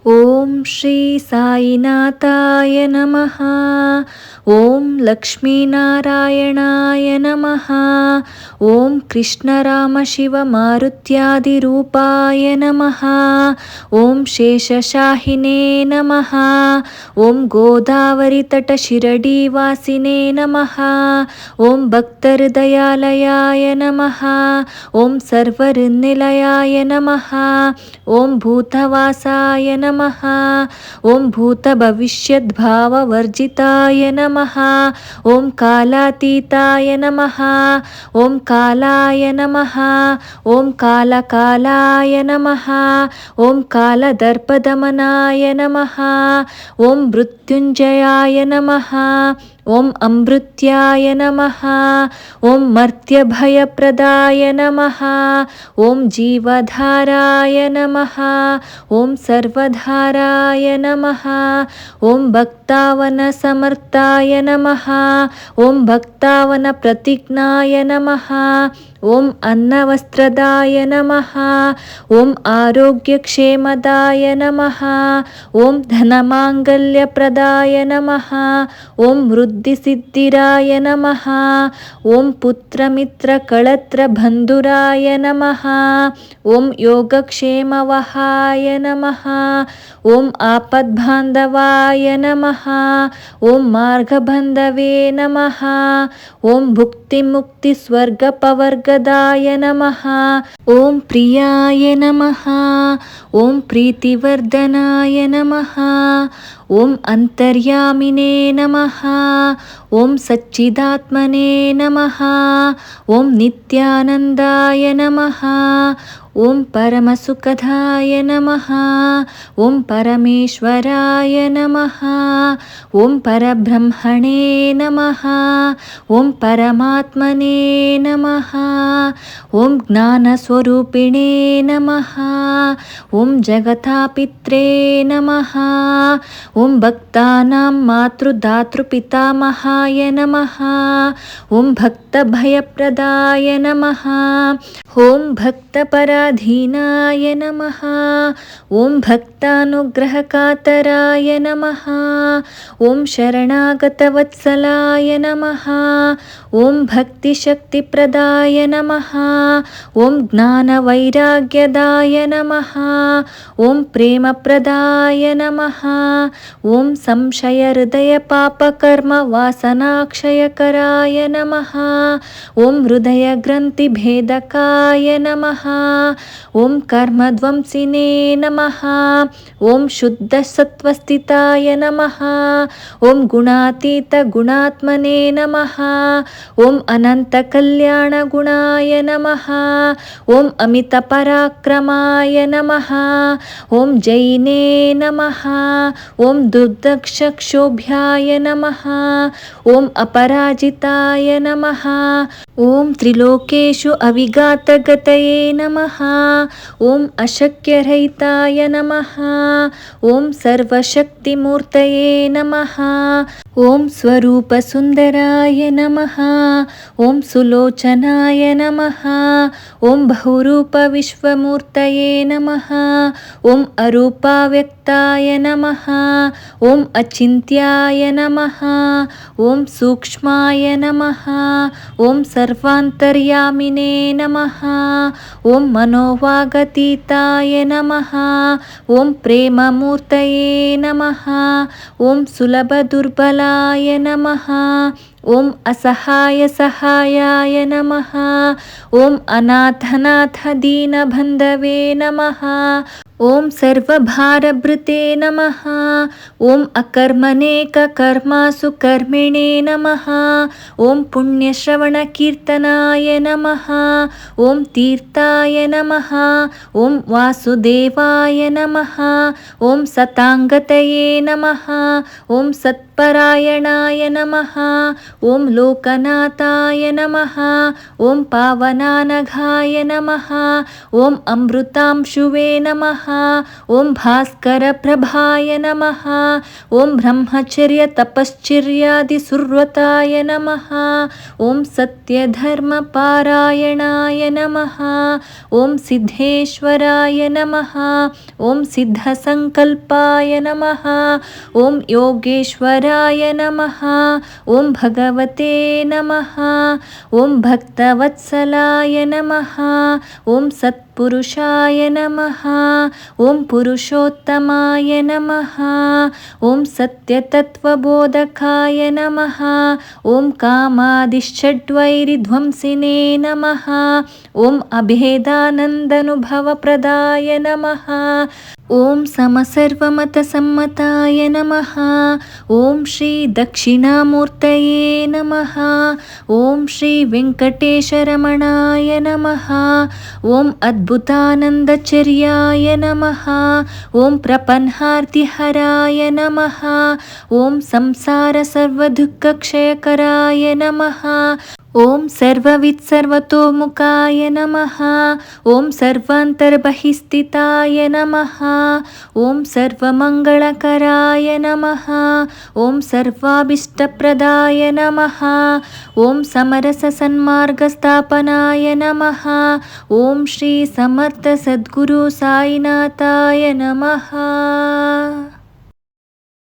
ಓಂ ಶ್ರೀ ಸಾಯಿನಾಥಾಯ ನಮಃ. ಓಂ ಲಕ್ಷ್ಮೀನಾರಾಯಣಾಯ ನಮಃ. ಓಂ ಕೃಷ್ಣರಾಮ ಶಿವ ಮಾರುತ್ಯಾದಿರೂಪಾಯ ನಮಃ. ಓಂ ಶೇಷಶಾಹಿನೇ ನಮಃ. ಓಂ ಗೋದಾವರಿ ತಟ ಶಿರಡಿವಾಸಿನೇ ನಮಃ. ಓಂ ಭಕ್ತಹೃದಯಾಲಯಾಯ ನಮಃ. ಓಂ ಸರ್ವಹೃನ್ನಿಲಯಾಯ ನಮಃ. ಓಂ ಭೂತವಾಸಾಯ ನಮಃ. ಓಂ ಭೂತಭವಿಷ್ಯದ್ಭಾವವರ್ಜಿತಾಯ ನಮಃ. ಓಂ ಕಾಲಾತೀತಾಯ ನಮಃ. ಓಂ ಕಾಲಾಯ ನಮಃ. ಓಂ ಕಾಲಕಾಲಾಯ ನಮಃ. ಓಂ ಕಾಲದರ್ಪದಮನಾಯ ನಮಃ. ಓಂ ಮೃತ್ಯುಂಜಯಾಯ ನಮಃ. ಓಂ ಅಮೃತ್ಯಾಯ ನಮಃ. ಓಂ ಮರ್ತ್ಯಭಯಪ್ರದಾಯ ನಮಃ. ಓಂ ಜೀವಧಾರಾಯ ನಮಃ. ಓಂ ಸರ್ವಧಾರಾಯ ನಮಃ. ಓಂ ಭಕ್ತಾವನ ಸಮರ್ಥಾಯ ನಮಃ. ಓಂ ಭಕ್ತಾವನ ಪ್ರತಿಜ್ಞಾಯ ನಮಃ. ಓಂ ಅನ್ನವಸ್ತ್ರದಾಯ ನಮಃ. ಓಂ ಆರೋಗ್ಯಕ್ಷೇಮದಾಯ ನಮಃ. ಓಂ ಧನಮಾಂಗಲ್ಯಪ್ರದಾಯ ನಮಃ. ಓಂ ವೃದ್ಧಿಸಿದ್ಧಿರಾಯ ನಮಃ. ಓಂ ಪುತ್ರಮಿತ್ರಕಳತ್ರಬಂಧುರಾಯ ನಮಃ. ಓಂ ಯೋಗಕ್ಷೇಮವಹಾಯ ನಮಃ. ಓಂ ಆಪದ್ಬಾಂಧವಾಯ ನಮಃ. ಓಂ ಮಾರ್ಗಬಂಧವೇ ನಮಃ. ಓಂ ಭುಕ್ತಿಮುಕ್ತಿಸ್ವರ್ಗಪವರ್ಗದಾಯ ನಮಃ. ಓಂ ಪ್ರಿಯಾಯ ನಮಃ. ಓಂ ಪ್ರೀತಿವರ್ಧನಾಯ ನಮಃ. ಓಂ ಅಂತರ್ಯಾಮಿನೇ ನಮಃ. ಓಂ ಸಚ್ಚಿದಾತ್ಮನೇ ನಮಃ. ಓಂ ನಿತ್ಯಾನಂದಾಯ ನಮಃ. ಓಂ ಪರಮಸುಖದಾಯ ನಮಃ. ಓಂ ಪರಮೇಶ್ವರಾಯ ನಮಃ. ಓಂ ಪರಬ್ರಹ್ಮಣೇ ನಮಃ. ಓಂ ಪರಮಾತ್ಮನೇ ನಮಃ. ಓಂ ಜ್ಞಾನಸ್ವರೂಪಿಣೇ ನಮಃ. ಓಂ ಜಗತಾಪಿತ್ರೇ ನಮಃ. ಓಂ ಭಕ್ತಾನಾಂ ಮಾತೃದಾತೃಪಿತಾಮಹಾಯ ನಮಃ. ಓಂ ಭಕ್ತಭಯಪ್ರದಾಯ ನಮಃ. ಓಂ ಭಕ್ತಪರಾಧೀನಾಯ ನಮಃ. ಓಂ ಭಕ್ತಾನುಗ್ರಹಕಾತರಾಯ ನಮಃ. ಓಂ ಶರಣಾಗತವತ್ಸಲಾಯ ನಮಃ. ಓಂ ಭಕ್ತಿಶಕ್ತಿಪ್ರದಾಯ ನಮಃ. ಓಂ ಜ್ಞಾನವೈರಾಗ್ಯದಾಯ ನಮಃ. ಓಂ ಪ್ರೇಮಪ್ರದಾಯ ನಮಃ. ಓಂ ಸಂಶಯಹೃದಯ ಪಾಪಕರ್ಮ ವಾಸನಾಕ್ಷಯಕರಾಯ ನಮಃ. ಓಂ ಹೃದಯ ಗ್ರಂಥಿ ಭೇದಕಾಯ ನಮಃ. ಓಂ ಕರ್ಮಧ್ವಂಸಿನೇ ನಮಃ. ಓಂ ಶುದ್ಧ ಸತ್ವಸ್ಥಿತಾಯ ನಮಃ. ಓಂ ಗುಣಾತೀತ ಗುಣಾತ್ಮನೇ ನಮಃ. ಓಂ ಅನಂತ ಕಲ್ಯಾಣ ಗುಣಾಯ ನಮಃ. ಓಂ ಅಮಿತ ಪರಾಕ್ರಮಾಯ ನಮಃ. ಓಂ ಜೈನೇ ನಮಃ. ಓಂ ದುರ್ದಕ್ಷಕ್ಷೋಭ್ಯಾಯ ನಮಃ. ಓಂ ಅಪರಾಜಿತಾಯ ನಮಃ. ಓಂ ತ್ರಿಲೋಕೇಶು ಅವಿಘಾತಗತಯೇ ನಮಃ. ಓಂ ಅಶಕ್ಯರಹಿತಾಯ ನಮಃ. ಓಂ ಸರ್ವಶಕ್ತಿಮೂರ್ತಯೇ ನಮಃ. ಓಂ ಸ್ವರೂಪಸುಂದರಾಯ ನಮಃ. ಓಂ ಸುಲೋಚನಾಯ ನಮಃ. ಓಂ ಬಹುರೂಪವಿಶ್ವಮೂರ್ತಯೇ ನಮಃ. ಓಂ ಅರೂಪಾವ್ಯಕ್ತಾಯ ನಮಃ. ಓಂ ಅಚಿಂತ್ಯಾಯ ನಮಃ. ಓಂ ಸೂಕ್ಷ್ಮಾಯ ನಮಃ. ಓಂ ಸರ್ವಾಂತರ್ಯಾಮಿನೇ ನಮಃ. ಓಂ ಮನೋವಾಗತೀತಾಯ ನಮಃ. ಓಂ ಪ್ರೇಮಮೂರ್ತಯೇ ನಮಃ. ಓಂ ಸುಲಭ ದುರ್ಬಲಾಯ ನಮಃ. ಓಂ ಅಸಹಾಯ ಸಹಾಯಾಯ ನಮಃ. ಓಂ ಅನಾಥನಾಥ ದೀನಬಂಧವೇ ನಮಃ. ಓಂ ಸರ್ವಭಾರಭೃತೆ ನಮಃ. ಓಂ ಅಕರ್ಮನೇಕ ಕರ್ಮಾಸು ಕರ್ಮಿಣೇ ನಮಃ. ಓಂ ಪುಣ್ಯಶ್ರವಣ ಕೀರ್ತನಾಯ ನಮಃ. ಓಂ ತೀರ್ಥಾಯ ನಮಃ. ಓಂ ವಾಸುದೇವಾಯ ನಮಃ. ಓಂ ಸತಾಂಗತಯೇ ನಮಃ. ಓಂ ಸತ್ಪರಾಯಣಾಯ ನಮಃ. ॐ लोकनाथाय नमः ॐ पावनानघाय नमः ॐ अमृतांशुवे नमः ॐ भास्करप्रभाय नमः ॐ ब्रह्मचर्यतपश्चर्यादिसुव्रताय नमः ॐ सत्यधर्मपारायणाय नमः ॐ सिद्धेश्वराय नमः ॐ सिद्धसङ्कल्पाय नमः ॐ योगेश्वराय नमः ॐ भगवते नमः ॐ भक्तवत्सलाय नमः ॐ सत्पुरुषाय नमः ॐ पुरुषोत्तमाय नमः ॐ सत्यतत्त्वबोधकाय नमः ॐ कामादिषड्वैरिध्वंसिने नमः ॐ अभेदानन्दानुभवप्रदाय नमः ॐ समसर्वमतसम्मताय नमः ॐ श्री दक्षिणामूर्तये नमः ॐ श्री वेङ्कटेशरमणाय नमः ॐ अद्भुतानन्दचर्याय नमः ॐ प्रपन्नार्तिहराय नमः ॐ संसारसर्वदुःखक्षयकराय नमः ॐ सर्ववित्सर्वतोमुखाय नमः ॐ सर्वान्तर्बहिस्थिताय नमः ॐ सर्वमङ्गलकराय नमः ॐ सर्वाभीष्टप्रदाय नमः ॐ समरससन्मार्गस्थापनाय नमः ॐ श्री समर्थ सद्गुरु साईनाथाय नमः।